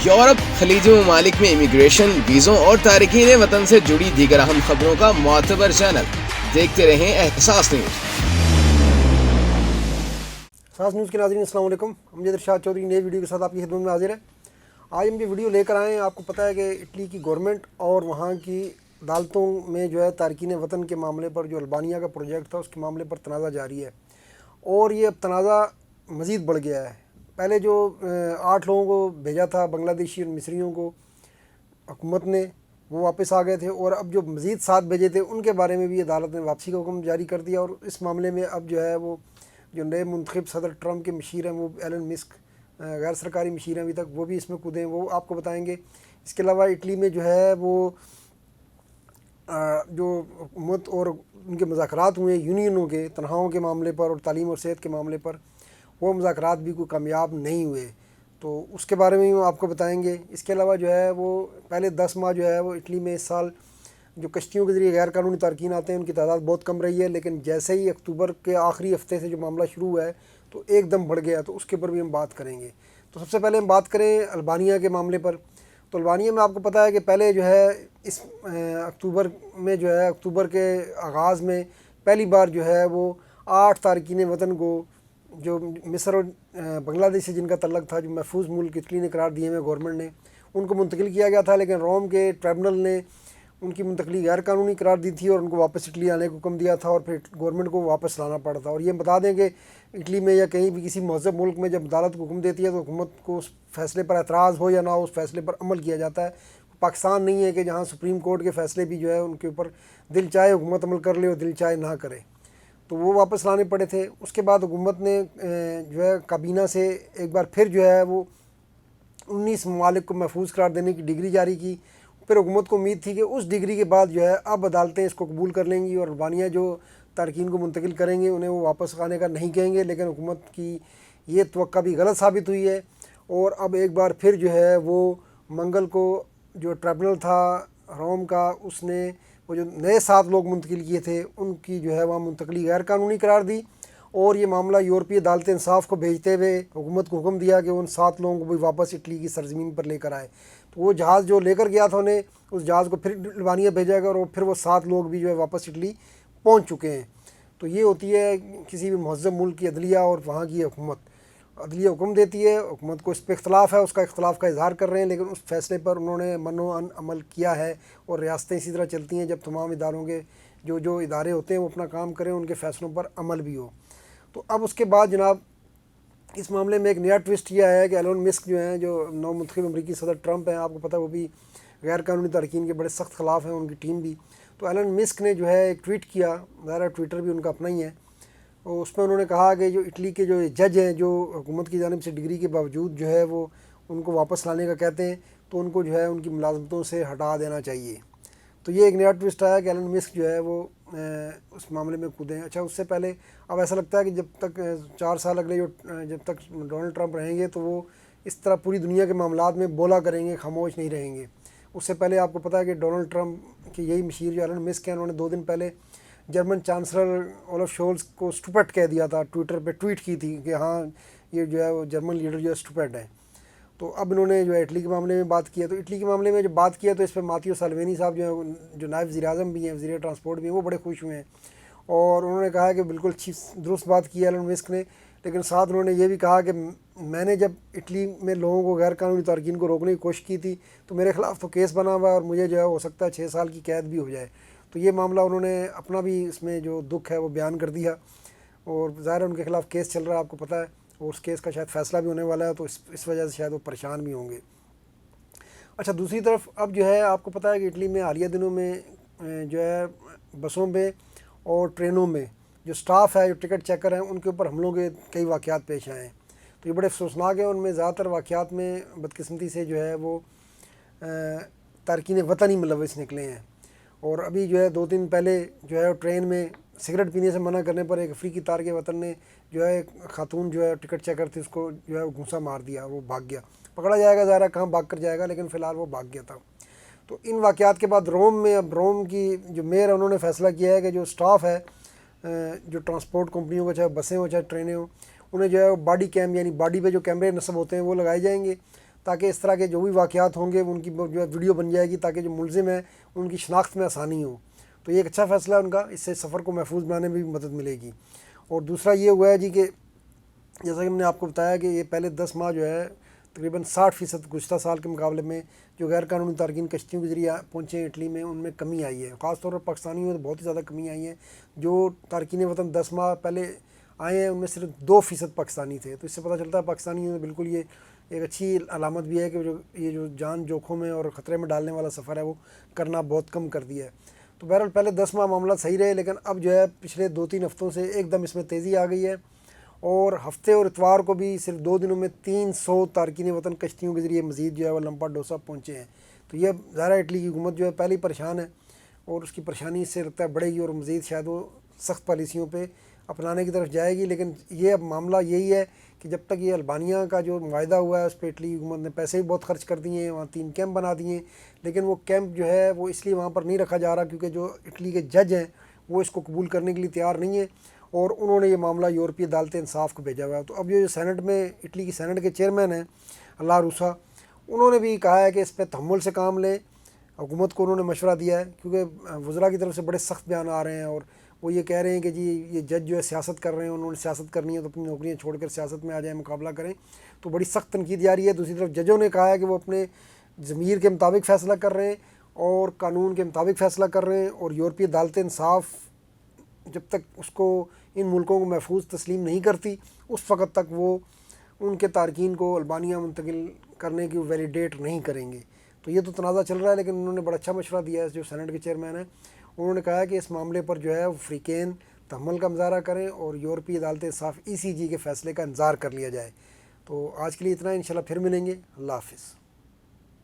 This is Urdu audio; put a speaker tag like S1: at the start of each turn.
S1: یورپ خلیجی ممالک میں امیگریشن، ویزوں اور تارکین وطن سے جڑی دیگر اہم خبروں کا معتبر چینل، دیکھتے رہیں احساس نیوز۔
S2: احساس نیوز کے ناظرین السلام علیکم، امجد ارشاد چودھری نئی ویڈیو کے ساتھ آپ کی خدمت میں حاضر ہے۔ آج ہم یہ ویڈیو لے کر آئے ہیں، آپ کو پتہ ہے کہ اٹلی کی گورنمنٹ اور وہاں کی عدالتوں میں جو ہے تارکین وطن کے معاملے پر جو البانیہ کا پروجیکٹ تھا اس کے معاملے پر تنازع جاری ہے، اور یہ اب تنازع مزید بڑھ گیا ہے۔ پہلے جو 8 لوگوں کو بھیجا تھا بنگلہ دیشی اور مصریوں کو حکومت نے، وہ واپس آ گئے تھے، اور اب جو مزید 7 بھیجے تھے ان کے بارے میں بھی عدالت نے واپسی کا حکم جاری کر دیا، اور اس معاملے میں اب جو ہے وہ جو نئے منتخب صدر ٹرمپ کے مشیر ہیں وہ ایلن مسک، غیر سرکاری مشیر ہیں ابھی تک، وہ بھی اس میں کودے ہیں، وہ آپ کو بتائیں گے۔ اس کے علاوہ اٹلی میں جو ہے وہ جو حکومت اور ان کے مذاکرات ہوئے یونینوں کے تنخواہوں کے معاملے پر اور تعلیم اور صحت کے معاملے پر، وہ مذاکرات بھی کوئی کامیاب نہیں ہوئے، تو اس کے بارے میں آپ کو بتائیں گے۔ اس کے علاوہ جو ہے وہ پہلے 10 ماہ جو ہے وہ اٹلی میں اس سال جو کشتیوں کے ذریعے غیر قانونی تارکین آتے ہیں ان کی تعداد بہت کم رہی ہے، لیکن جیسے ہی اکتوبر کے آخری ہفتے سے جو معاملہ شروع ہوا ہے تو ایک دم بڑھ گیا، تو اس کے اوپر بھی ہم بات کریں گے۔ تو سب سے پہلے ہم بات کریں البانیہ کے معاملے پر۔ تو البانیہ میں آپ کو پتہ ہے کہ پہلے جو ہے اس اکتوبر میں جو ہے اکتوبر کے آغاز میں پہلی بار جو ہے وہ 8 تارکین وطن کو جو مصر اور بنگلہ دیش سے جن کا تعلق تھا، جو محفوظ ملک اٹلی نے قرار دیے ہوئے گورنمنٹ نے، ان کو منتقل کیا گیا تھا، لیکن روم کے ٹریبونل نے ان کی منتقلی غیر قانونی قرار دی تھی اور ان کو واپس اٹلی آنے کا حکم دیا تھا، اور پھر گورنمنٹ کو واپس لانا پڑا تھا۔ اور یہ بتا دیں کہ اٹلی میں یا کہیں بھی کسی مہذب ملک میں جب عدالت کو حکم دیتی ہے تو حکومت کو اس فیصلے پر اعتراض ہو یا نہ ہو اس فیصلے پر عمل کیا جاتا ہے۔ پاکستان نہیں ہے کہ جہاں سپریم کورٹ کے فیصلے بھی جو ہے ان کے اوپر دل چاہے حکومت عمل کر لے اور دل چاہے نہ کرے، تو وہ واپس لانے پڑے تھے۔ اس کے بعد حکومت نے جو ہے کابینہ سے ایک بار پھر جو ہے وہ 19 ممالک کو محفوظ قرار دینے کی ڈگری جاری کی۔ پھر حکومت کو امید تھی کہ اس ڈگری کے بعد جو ہے اب عدالتیں اس کو قبول کر لیں گی اور البانیہ جو تارکین کو منتقل کریں گے انہیں وہ واپس آنے کا نہیں کہیں گے، لیکن حکومت کی یہ توقع بھی غلط ثابت ہوئی ہے، اور اب ایک بار پھر جو ہے وہ منگل کو جو ٹریبونل تھا روم کا، اس نے وہ جو نئے 7 لوگ منتقل کیے تھے ان کی جو ہے وہاں منتقلی غیر قانونی قرار دی، اور یہ معاملہ یورپی عدالت انصاف کو بھیجتے ہوئے حکومت کو حکم دیا کہ ان 7 لوگوں کو بھی واپس اٹلی کی سرزمین پر لے کر آئے۔ تو وہ جہاز جو لے کر گیا تھا انہیں، اس جہاز کو پھر البانیہ بھیجا گیا، اور پھر وہ 7 لوگ بھی جو ہے واپس اٹلی پہنچ چکے ہیں۔ تو یہ ہوتی ہے کسی بھی مہذب ملک کی عدلیہ اور وہاں کی حکومت۔ عدلیہ حکم دیتی ہے، حکومت کو اس پہ اختلاف ہے، اس کا اختلاف کا اظہار کر رہے ہیں، لیکن اس فیصلے پر انہوں نے من و عمل کیا ہے، اور ریاستیں اسی طرح چلتی ہیں جب تمام اداروں کے جو ادارے ہوتے ہیں وہ اپنا کام کریں، ان کے فیصلوں پر عمل بھی ہو۔ تو اب اس کے بعد جناب اس معاملے میں ایک نیا ٹوسٹ یہ آیا ہے کہ ایلن مسک جو ہیں، جو نو منتخب امریکی صدر ٹرمپ ہیں، آپ کو پتہ ہے وہ بھی غیر قانونی تارکین کے بڑے سخت خلاف ہیں، ان کی ٹیم بھی۔ تو ایلن مسک نے جو ہے ایک ٹویٹ کیا، ظاہر ٹویٹر بھی ان کا اپنا ہی ہے، اور اس میں انہوں نے کہا کہ جو اٹلی کے جو جج ہیں جو حکومت کی جانب سے ڈگری کے باوجود جو ہے وہ ان کو واپس لانے کا کہتے ہیں، تو ان کو جو ہے ان کی ملازمتوں سے ہٹا دینا چاہیے۔ تو یہ ایک نیا ٹوسٹ آیا کہ ایلن مسک جو ہے وہ اس معاملے میں کودیں۔ اچھا، اس سے پہلے اب ایسا لگتا ہے کہ جب تک 4 سال اگلے جب تک ڈونلڈ ٹرمپ رہیں گے تو وہ اس طرح پوری دنیا کے معاملات میں بولا کریں گے، خاموش نہیں رہیں گے۔ اس سے پہلے آپ کو پتہ ہے کہ ڈونلڈ ٹرمپ کی یہی مشیر جو ایلن مسک ہیں، انہوں نے 2 دن پہلے جرمن چانسلر اولف شولز کو اسٹوپڈ کہہ دیا تھا، ٹویٹر پہ ٹویٹ کی تھی کہ ہاں یہ جو ہے وہ جرمن لیڈر جو ہے اسٹوپڈ ہیں۔ تو اب انہوں نے جو ہے اٹلی کے معاملے میں بات کیا، تو اٹلی کے معاملے میں جب بات کیا تو اس پہ ماتیو سالوینی صاحب جو ہیں، جو نائب وزیر اعظم بھی ہیں، وزیر ٹرانسپورٹ بھی ہیں، وہ بڑے خوش ہوئے ہیں، اور انہوں نے کہا کہ بالکل درست بات کی ہے ایلن مسک نے، لیکن ساتھ انہوں نے یہ بھی کہا کہ میں نے جب اٹلی میں لوگوں کو غیر قانونی تارکین کو روکنے کی کوشش کی تھی تو میرے خلاف تو کیس بنا ہوا ہے، اور مجھے جو ہے ہو سکتا ہے 6 سال کی قید بھی ہو جائے۔ تو یہ معاملہ انہوں نے اپنا بھی اس میں جو دکھ ہے وہ بیان کر دیا، اور ظاہر ان کے خلاف کیس چل رہا ہے، آپ کو پتہ ہے، اور اس کیس کا شاید فیصلہ بھی ہونے والا ہے، تو اس وجہ سے شاید وہ پریشان بھی ہوں گے۔ اچھا، دوسری طرف اب جو ہے آپ کو پتہ ہے کہ اٹلی میں حالیہ دنوں میں جو ہے بسوں میں اور ٹرینوں میں جو سٹاف ہے، جو ٹکٹ چیکر ہیں، ان کے اوپر حملوں کے کئی واقعات پیش آئے ہیں۔ تو یہ بڑے افسوسناک ہیں، ان میں زیادہ تر واقعات میں بدقسمتی سے جو ہے وہ تارکین وطن ہی ملوث نکلے ہیں۔ اور ابھی جو ہے 2 دن پہلے جو ہے ٹرین میں سگریٹ پینے سے منع کرنے پر ایک افریقی تارک وطن نے جو ہے ایک خاتون جو ہے ٹکٹ چیکر تھی، اس کو جو ہے گھونسا مار دیا، وہ بھاگ گیا۔ پکڑا جائے گا، ظاہر ہے کہاں بھاگ کر جائے گا، لیکن فی الحال وہ بھاگ گیا تھا۔ تو ان واقعات کے بعد روم میں اب روم کی جو میئر ہے انہوں نے فیصلہ کیا ہے کہ جو سٹاف ہے جو ٹرانسپورٹ کمپنیوں کا، چاہے بسیں ہوں چاہے ٹرینیں ہوں، انہیں جو ہے باڈی کیم یعنی باڈی پہ جو کیمرے نصب ہوتے ہیں وہ لگائے جائیں گے، تاکہ اس طرح کے جو بھی واقعات ہوں گے ان کی جو ہے ویڈیو بن جائے گی، تاکہ جو ملزم ہیں ان کی شناخت میں آسانی ہو۔ تو یہ ایک اچھا فیصلہ ہے ان کا، اس سے سفر کو محفوظ بنانے میں بھی مدد ملے گی۔ اور دوسرا یہ ہوا ہے جی کہ جیسا کہ ہم نے آپ کو بتایا کہ یہ پہلے 10 ماہ جو ہے تقریباً 60% گزشتہ سال کے مقابلے میں جو غیر قانونی تارکین کشتیوں کے ذریعے پہنچے ہیں اٹلی میں، ان میں کمی آئی ہے، خاص طور پر پاکستانیوں میں بہت ہی زیادہ کمی آئی ہے۔ جو تارکین وطن 10 ماہ پہلے آئے ہیں ان میں صرف 2% پاکستانی تھے، تو اس سے پتہ چلتا ہے پاکستانیوں میں بالکل یہ ایک اچھی علامت بھی ہے کہ یہ جو جان جوکھوں میں اور خطرے میں ڈالنے والا سفر ہے وہ کرنا بہت کم کر دیا ہے۔ تو بہرحال پہلے 10 ماہ معاملہ صحیح رہے، لیکن اب جو ہے پچھلے 2-3 ہفتوں سے ایک دم اس میں تیزی آ گئی ہے، اور ہفتے اور اتوار کو بھی صرف 2 دنوں میں 300 تارکین وطن کشتیوں کے ذریعے مزید جو ہے وہ لمپاڈوسا پہنچے ہیں۔ تو یہ ظاہر ہے اٹلی کی حکومت جو ہے پہلی پریشان ہے، اور اس کی پریشانی اس سے لگتا ہے بڑھے گی، اور مزید شاید وہ سخت پالیسیوں پہ اپنانے کی طرف جائے گی۔ لیکن یہ اب معاملہ یہی ہے کہ جب تک یہ البانیہ کا جو معاہدہ ہوا ہے اس پہ اٹلی کی حکومت نے پیسے بھی بہت خرچ کر دیے ہیں، وہاں 3 کیمپ بنا دیے ہیں، لیکن وہ کیمپ جو ہے وہ اس لیے وہاں پر نہیں رکھا جا رہا کیونکہ جو اٹلی کے جج ہیں وہ اس کو قبول کرنے کے لیے تیار نہیں ہیں، اور انہوں نے یہ معاملہ یورپی عدالت انصاف کو بھیجا ہوا ہے۔ تو اب یہ جو سینٹ میں اٹلی کی سینٹ کے چیئرمین ہیں اللہ روسا، انہوں نے بھی کہا ہے کہ اس پہ تحمل سے کام لیں، حکومت کو انہوں نے مشورہ دیا ہے، کیونکہ وزراء کی طرف سے بڑے سخت بیان آ رہے ہیں، اور وہ یہ کہہ رہے ہیں کہ جی یہ جج جو ہے سیاست کر رہے ہیں، انہوں نے سیاست کرنی ہے تو اپنی نوکریاں چھوڑ کر سیاست میں آ جائیں، مقابلہ کریں۔ تو بڑی سخت تنقید جاری ہے۔ دوسری طرف ججوں نے کہا ہے کہ وہ اپنے ضمیر کے مطابق فیصلہ کر رہے ہیں اور قانون کے مطابق فیصلہ کر رہے ہیں، اور یورپی عدالت انصاف جب تک اس کو ان ملکوں کو محفوظ تسلیم نہیں کرتی اس وقت تک وہ ان کے تارکین کو البانیہ منتقل کرنے کی ویلیڈیٹ نہیں کریں گے۔ تو یہ تو تنازع چل رہا ہے، لیکن انہوں نے بڑا اچھا مشورہ دیا ہے جو سینٹ کے چیئرمین ہیں، انہوں نے کہا ہے کہ اس معاملے پر جو ہے وہ فریقین تحمل کا مظاہرہ کریں اور یورپی عدالت انصاف ECJ کے فیصلے کا انتظار کر لیا جائے۔ تو آج کے لیے اتنا، انشاءاللہ پھر ملیں گے۔ اللہ حافظ۔